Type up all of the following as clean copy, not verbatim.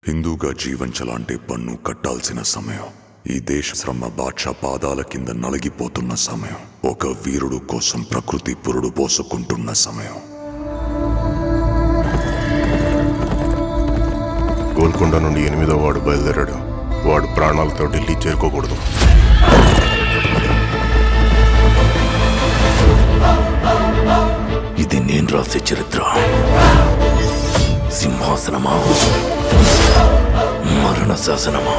హిందూగా జీవించాలంటే పన్ను కట్టాల్సిన సమయం. ఈ దేశ శ్రమ బాద్షా పాదాల కింద నలిగిపోతున్న సమయం. ఒక వీరుడు కోసం ప్రకృతి పురుడు పోసుకుంటున్న సమయం. గోల్కొండ నుండి 8వ వాడు బయలుదేరాడు. వాడు ప్రాణాలతో ఢిల్లీ చేరుకోకూడదు. ఇది నేను రాసే చరిత్ర. సింహాసనమా, మరణ శాసనమా?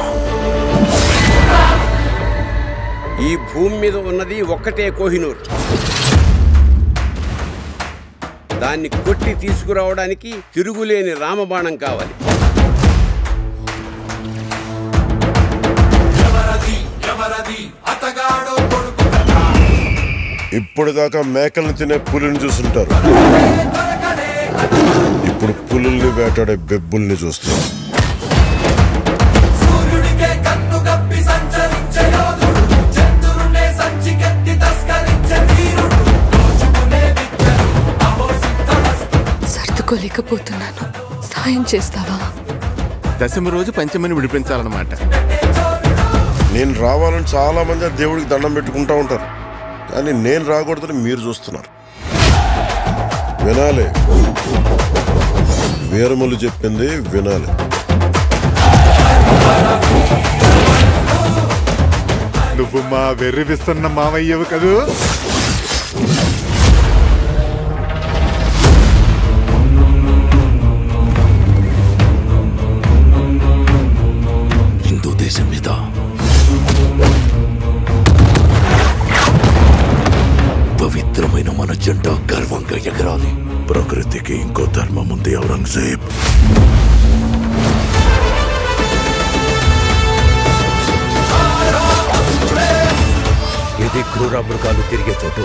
ఈ భూమి మీద ఉన్నది ఒక్కటే కోహినూర్. దాన్ని కొట్టి తీసుకురావడానికి తిరుగులేని రామబాణం కావాలి. ఇప్పటిదాకా మేకల్ని తినే పులిని చూస్తుంటారు. ఇప్పుడు పులుల్ని వేటాడే బెబ్బుల్ని చూస్తారు. సర్దుకోలేకపోతున్నాను, సాయం చేస్తావా? దశమి రోజు పంచమిని విడిపించాలన్నమాట. నేను రావాలని చాలా మంది దేవుడికి దండం పెట్టుకుంటా ఉంటారు, కానీ నేను రాకూడదని మీరు చూస్తున్నారు. వినాలి, వీరములు చెప్పింది వినాలి. నువ్వు మా వెర్రివిస్తున్న మావయ్యవు కదూ. హిందూ దేశం మీద పవిత్రమైన మన జెండా గర్వంగా ఎగరాలి. ప్రకృతికి ఇంకో ధర్మం ఉంది ఔరంగజేబ్. ఇది క్రూర మృగాలు తిరిగే చోటు.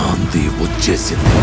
ఆంది వచ్చేసింది.